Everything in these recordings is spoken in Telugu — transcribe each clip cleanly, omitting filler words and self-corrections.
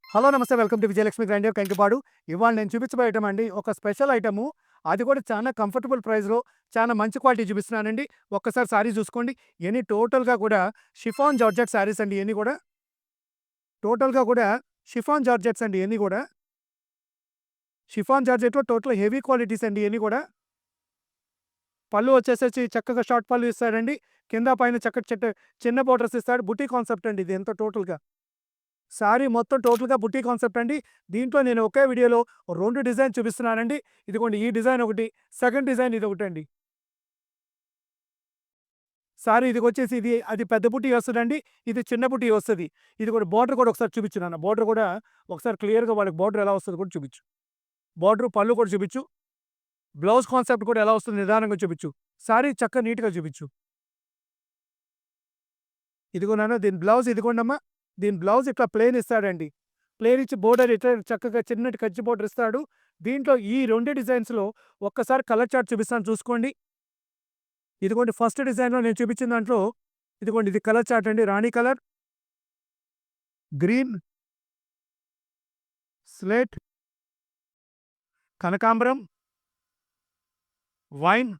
హలో నమస్తే. Welcome to Vijayalakshmi grinder Kankipadu. ఇవాళ నేను చూపించబోయే ఐటమ్ అండి ఒక స్పెషల్ ఐటము. అది కూడా చాలా కంఫర్టబుల్ ప్రైస్‌లో చాలా మంచి క్వాలిటీ చూపిస్తున్నానండి. ఒక్కసారి సారీ చూసుకోండి. ఇయన్నీ టోటల్‌గా కూడా షిఫాన్ జార్జెట్ సారీస్ అండి ఇయన్నీ కూడా. టోటల్‌గా కూడా షిఫాన్ జార్జెట్స్ అండి ఇయన్నీ కూడా. షిఫాన్ జార్జెట్‌లో టోటల్ హెవీ క్వాలిటీస్ అండి ఇయన్నీ కూడా. పళ్ళు వచ్చేసేసి చక్కగా షార్ట్ పళ్ళు ఇస్తాడండి. కింద పైన చక్కటి చిన్న బోర్డర్స్ ఇస్తాడు. బుటీ కాన్సెప్ట్ అండి ఇది అంతా టోటల్‌గా. సారీ మొత్తం టోటల్‌గా బుట్టి కాన్సెప్ట్ అండి. దీంట్లో నేను ఒకే వీడియోలో 2 డిజైన్ చూపిస్తున్నానండి. ఇదిగోండి ఈ డిజైన్ ఒకటి, సెకండ్ డిజైన్ ఇదొకటండి. సారీ ఇదిగొచ్చేసి అది పెద్ద బుట్టి వస్తదండి. ఇది చిన్న బుట్టి వస్తది. ఇది కూడా బోర్డర్ కూడా ఒకసారి చూపించు నాన్న. బోర్డర్ కూడా ఒకసారి క్లియర్‌గా వాళ్ళకి బోర్డర్ ఎలా వస్తదో కూడా చూపించు. బోర్డర్, పళ్ళు కూడా చూపించు. బ్లౌజ్ కాన్సెప్ట్ కూడా ఎలా వస్తుందో నిదానంగా చూపించు. సారీ చక్కగా నీట్‌గా చూపించు. ఇదిగో నాన్న దీని బ్లౌజ్ ఇదిగోండమ్మా. దీని బ్లౌజ్ ఇట్లా ప్లెయిన్ ఇస్తాడండి. ప్లెయిన్ ఇచ్చి బోర్డర్ ఇట్లా చక్కగా చిన్నటి కంచి బోర్డర్ ఇస్తాడు. దీంట్లో ఈ 2 డిజైన్స్‌లో ఒక్కసారి కలర్ చార్ట్ చూపిస్తాను చూసుకోండి. ఇదిగోండి ఫస్ట్ డిజైన్‌లో నేను చూపించిన దాంట్లో ఇదిగోండి ఇది కలర్ చార్ట్ అండి. రాణి కలర్, గ్రీన్, స్లేట్, కనకాంబరం, వైన్,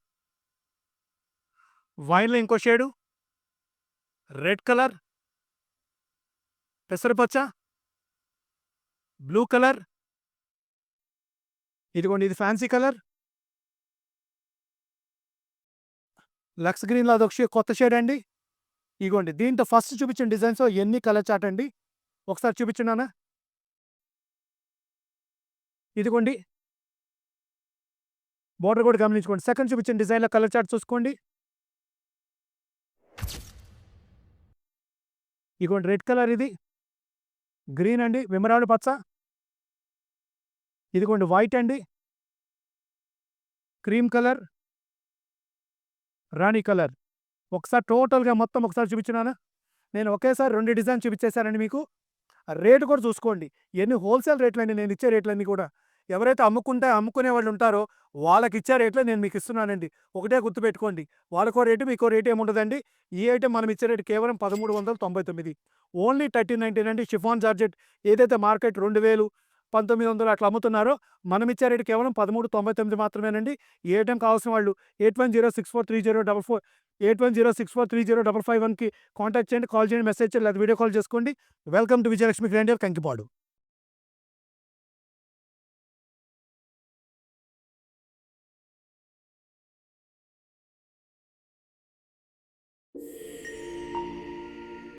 వైన్‌లో ఇంకో షేడు, రెడ్ కలర్, పెసరపచ్చ, బ్లూ కలర్, ఇదిగోండి ఇది ఫ్యాన్సీ కలర్, లక్స్ గ్రీన్‌లో అదొక కొత్త షేడ్ అండి. ఇగోండి దీంట్లో ఫస్ట్ చూపించిన డిజైన్స్ ఎన్ని కలర్ చార్ట్ అండి. ఒకసారి చూపించండి నాన్న. ఇదిగోండి బోర్డర్ కూడా గమనించుకోండి. సెకండ్ చూపించిన డిజైన్‌లో కలర్ చార్ట్ చూసుకోండి. ఇగోండి రెడ్ కలర్ ఇది, గ్రీన్ అండి, విమరాడు పచ్చ, ఇదిగోండి వైట్ అండి, క్రీమ్ కలర్, రాణి కలర్. ఒకసారి టోటల్‌గా మొత్తం ఒకసారి చూపించనానా? నేను ఒకేసారి 2 డిజైన్ చూపించేసానండి మీకు. రేట్ కూడా చూసుకోండి. ఇయన్నీ హోల్‌సేల్ రేట్లండి నేనిచ్చే రేట్లన్నీ కూడా. ఎవరైతే అమ్ముకునే వాళ్ళుంటారో వాళ్ళకిచ్చే రేట్లే నేను మీకిస్తున్నానండి. ఒకటే గుర్తుపెట్టుకోండి. వాళ్ళకో రేటు, మీకో రేటు ఏముండదండి. ఈ ఐటెమ్ మనం ఇచ్చే రేటు కేవలం 1399. ఓన్లీ 1399 అండి. షిఫాన్ జార్జెట్ ఏదైతే మార్కెట్ 2000, 1900 అట్లా అమ్ముతున్నారో మనమిచ్చే రేటు కేవలం 1399 మాత్రమేనండి. ఈ ఐటెమ్ కావాల్సిన వాళ్ళు 8106430444 8106430551కి కాంటాక్ట్ చేయండి, కాల్ చేయండి, మెసేజ్ చేయండి లేదా వీడియో కాల్ చేసుకోండి. Welcome to Vijayalakshmi grinder Kankipadu.